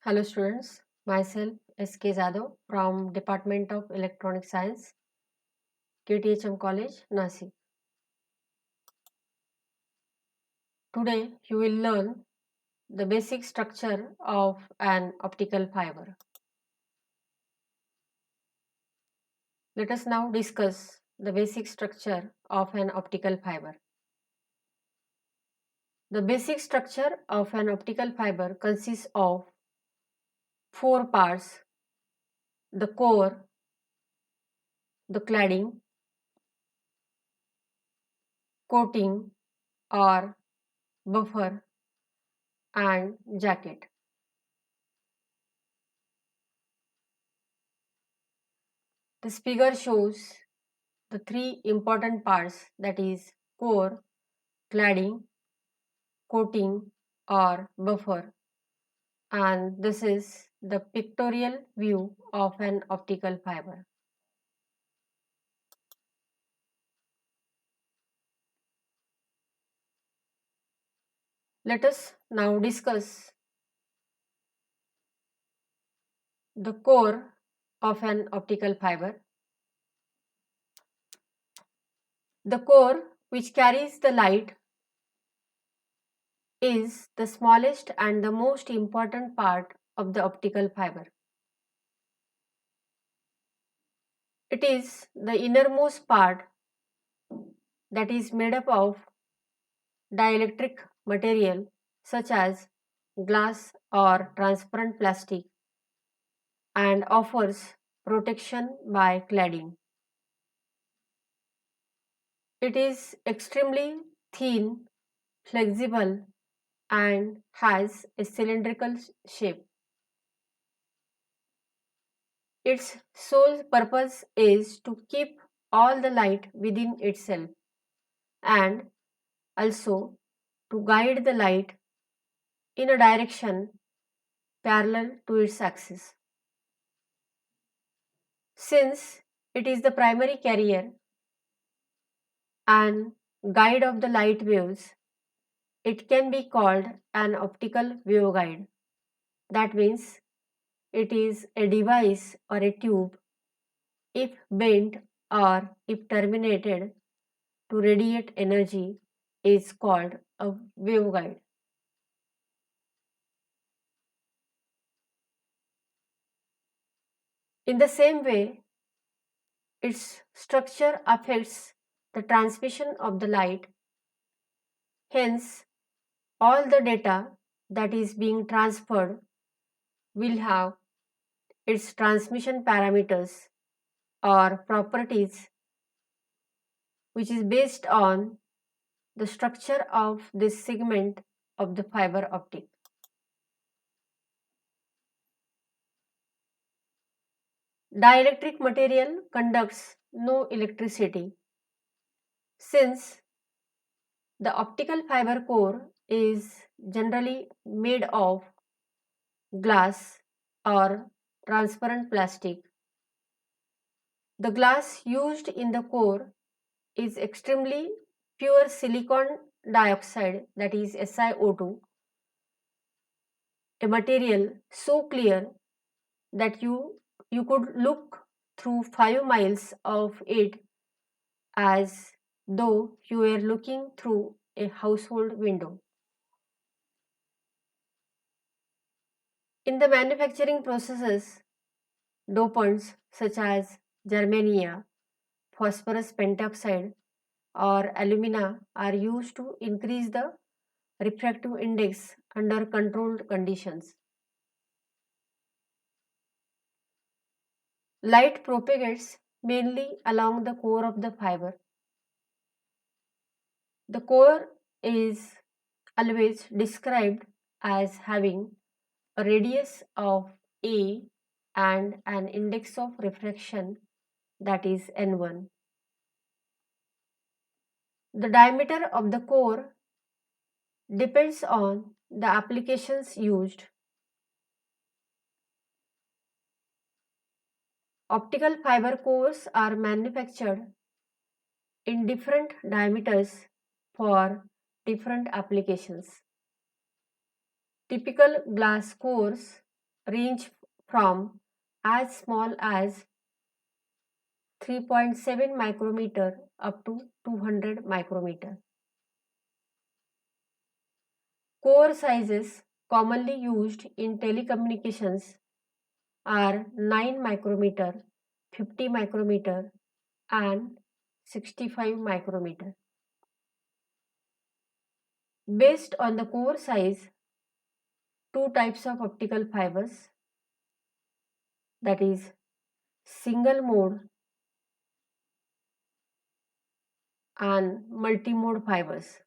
Hello students, myself S.K. Jadhav from Department of Electronic Science, KTHM College, Nasik. Today you will learn the basic structure of an optical fiber. Let us now discuss the basic structure of an optical fiber. The basic structure of an optical fiber consists of four parts: the core, the cladding, coating or buffer, and jacket. This figure shows the three important parts, that is core, cladding, coating or buffer, and this is the pictorial view of an optical fiber. Let us now discuss the core of an optical fiber. The core, which carries the light, is the smallest and the most important part of the optical fiber. It is the innermost part that is made up of dielectric material such as glass or transparent plastic and offers protection by cladding. It is extremely thin, flexible, and has a cylindrical shape. Its sole purpose is to keep all the light within itself and also to guide the light in a direction parallel to its axis. Since it is the primary carrier and guide of the light waves, it can be called an optical waveguide. That means it is a device or a tube, if bent or if terminated to radiate energy, is called a waveguide. In the same way, its structure affects the transmission of the light. Hence, all the data that is being transferred will have its transmission parameters or properties, which is based on the structure of this segment of the fiber optic. Dielectric material conducts no electricity. Since the optical fiber core is generally made of glass or transparent plastic, the glass used in the core is extremely pure silicon dioxide, that is SiO2, a material so clear that you could look through 5 miles of it as though you were looking through a household window. In the manufacturing processes, dopants such as germania, phosphorus pentoxide, or alumina are used to increase the refractive index under controlled conditions. Light propagates mainly along the core of the fiber. The core is always described as having a radius of A and an index of refraction, that is N1. The diameter of the core depends on the applications used. Optical fiber cores are manufactured in different diameters for different applications. Typical glass cores range from as small as 3.7 micrometer up to 200 micrometer. Core sizes commonly used in telecommunications are 9 micrometer, 50 micrometer and 65 micrometer. Based on the core size, two types of optical fibers, that is single mode and multi-mode fibers.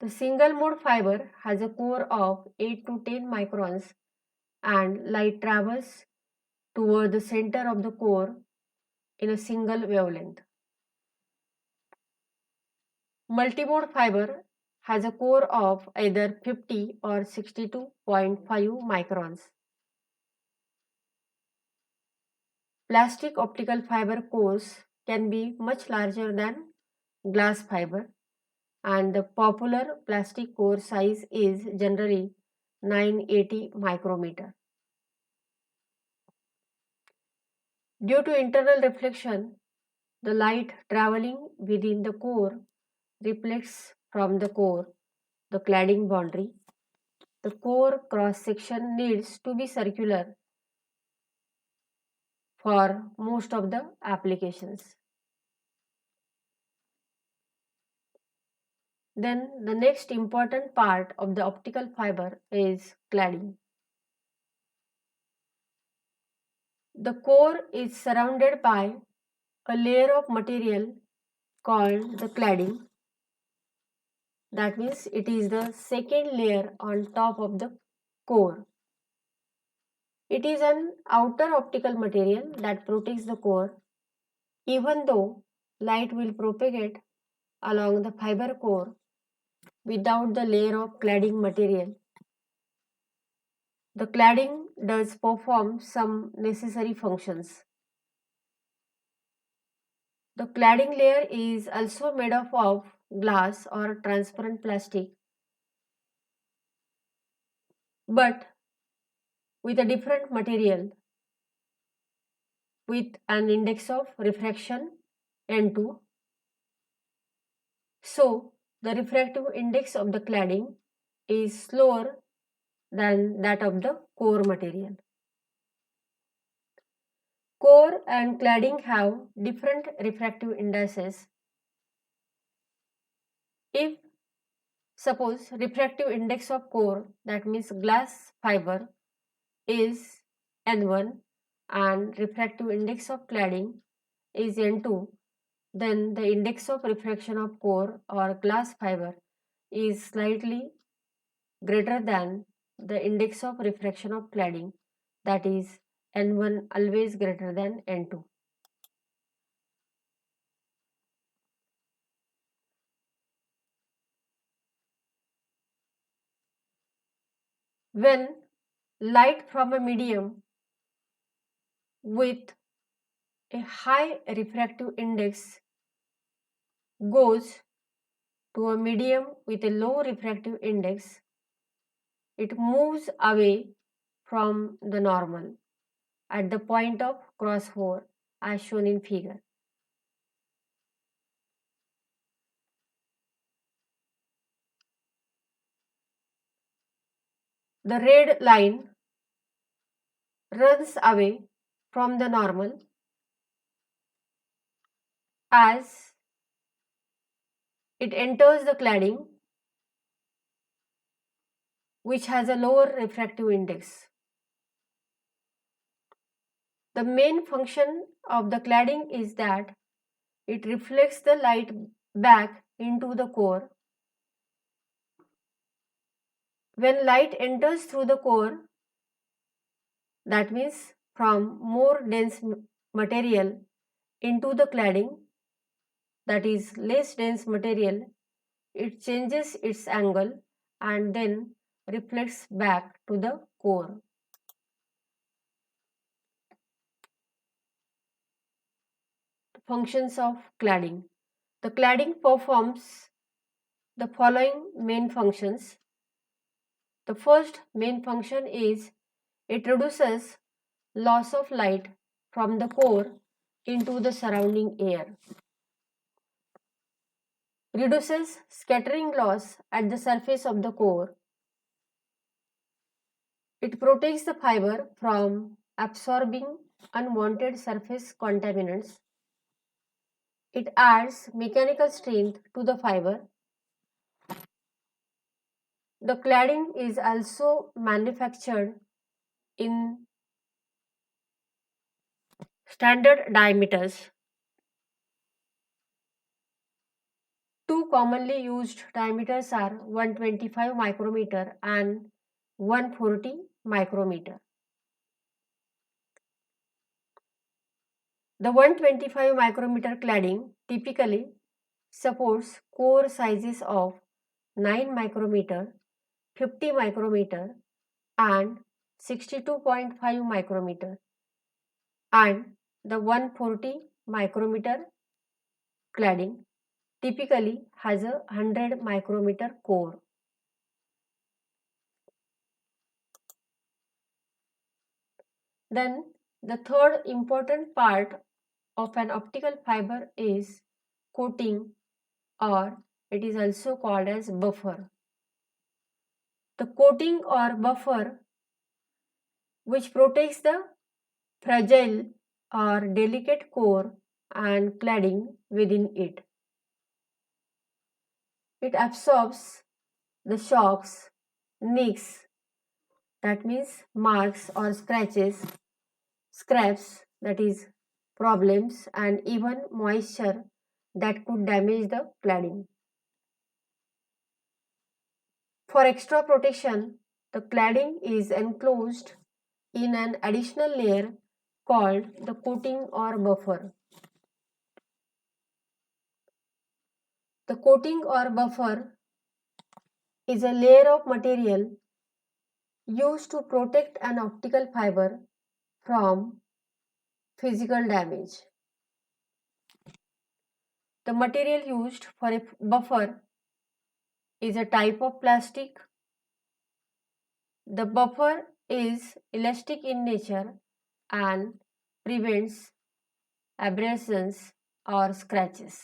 The single mode fiber has a core of 8 to 10 microns and light travels toward the center of the core in a single wavelength. Multimode fiber has a core of either 50 or 62.5 microns. Plastic optical fiber cores can be much larger than glass fiber, and the popular plastic core size is generally 980 micrometer. Due to internal reflection, the light traveling within the core reflects from the core, the cladding boundary. The core cross section needs to be circular for most of the applications. Then the next important part of the optical fiber is cladding. The core is surrounded by a layer of material called the cladding. That means it is the second layer on top of the core. It is an outer optical material that protects the core, even though light will propagate along the fiber core without the layer of cladding material. The cladding does perform some necessary functions. The cladding layer is also made up of glass or transparent plastic, but with a different material with an index of refraction N2. So, the refractive index of the cladding is slower than that of the core material. Core and cladding have different refractive indices. If suppose refractive index of core, that means glass fiber, is N1 and refractive index of cladding is N2, then the index of refraction of core or glass fiber is slightly greater than the index of refraction of cladding, that is N1 always greater than N2. When light from a medium with a high refractive index goes to a medium with a low refractive index, it moves away from the normal at the point of crossover as shown in figure. The red line runs away from the normal as it enters the cladding, which has a lower refractive index. The main function of the cladding is that it reflects the light back into the core. When light enters through the core, that means from more dense material into the cladding, that is less dense material, it changes its angle and then reflects back to the core. Functions of cladding. The cladding performs the following main functions. The first main function is it reduces loss of light from the core into the surrounding air, reduces scattering loss at the surface of the core. It protects the fiber from absorbing unwanted surface contaminants. It adds mechanical strength to the fiber. The cladding is also manufactured in standard diameters. Two commonly used diameters are 125 micrometer and 140 micrometer. The 125 micrometer cladding typically supports core sizes of 9 micrometer, 50 micrometer and 62.5 micrometer, and the 140 micrometer cladding typically has a 100 micrometer core. Then the third important part of an optical fiber is coating, or it is also called as buffer. The coating or buffer which protects the fragile or delicate core and cladding within it. It absorbs the shocks, nicks, that means marks or scratches, scraps, that is problems, and even moisture that could damage the cladding. For extra protection, the cladding is enclosed in an additional layer called the coating or buffer. The coating or buffer is a layer of material used to protect an optical fiber from physical damage. The material used for a buffer is a type of plastic. The buffer is elastic in nature and prevents abrasions or scratches.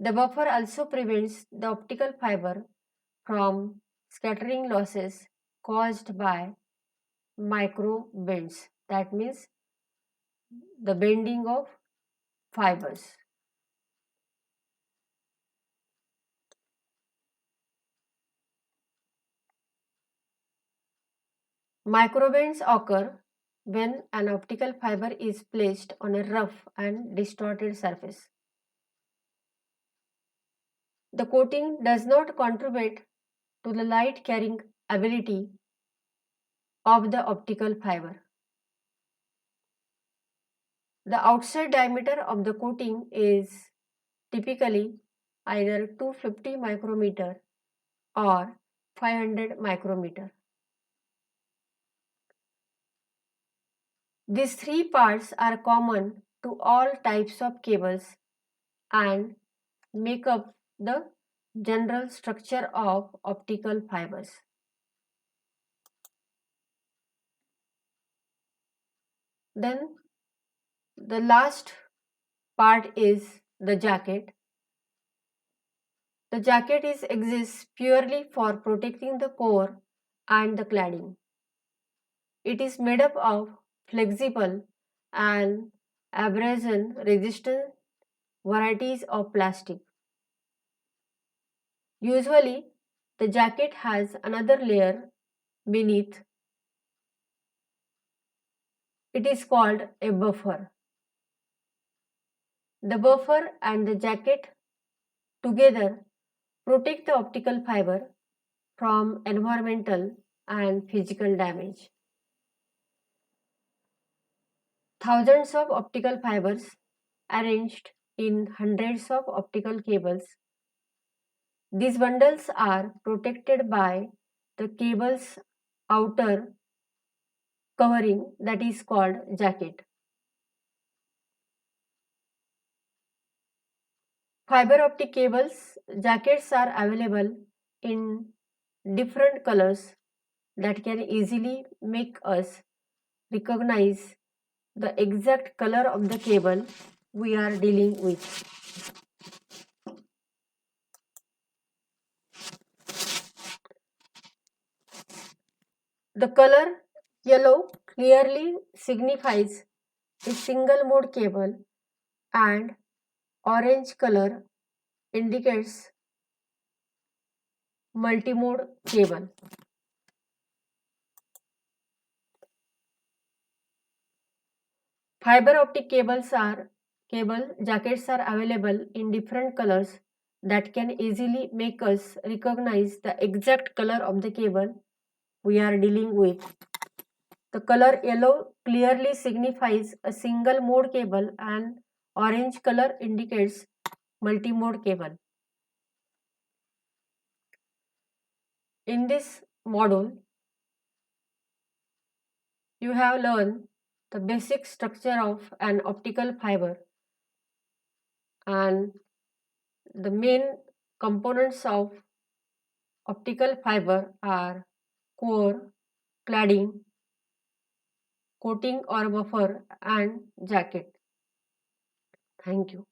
The buffer also prevents the optical fiber from scattering losses caused by micro bends, that means the bending of fibers. Microbends occur when an optical fiber is placed on a rough and distorted surface. The coating does not contribute to the light carrying ability of the optical fiber. The outside diameter of the coating is typically either 250 micrometer or 500 micrometer. These three parts are common to all types of cables and make up the general structure of optical fibers. Then the last part is the jacket. The jacket exists purely for protecting the core and the cladding. It is made up of flexible and abrasion resistant varieties of plastic. Usually, the jacket has another layer beneath. It is called a buffer. The buffer and the jacket together protect the optical fiber from environmental and physical damage. Thousands of optical fibers arranged in hundreds of optical cables. These bundles are protected by the cable's outer covering, that is called jacket. Fiber optic cables jackets are available in different colors that can easily make us recognize the exact color of the cable we are dealing with. The color yellow clearly signifies a single mode cable and orange color indicates multi-mode cable. Fiber optic cable jackets are available in different colors that can easily make us recognize the exact color of the cable we are dealing with. The color yellow clearly signifies a single mode cable and orange color indicates multi-mode cable. In this module, you have learned the basic structure of an optical fiber and the main components of optical fiber are core, cladding, coating or buffer and jacket. Thank you.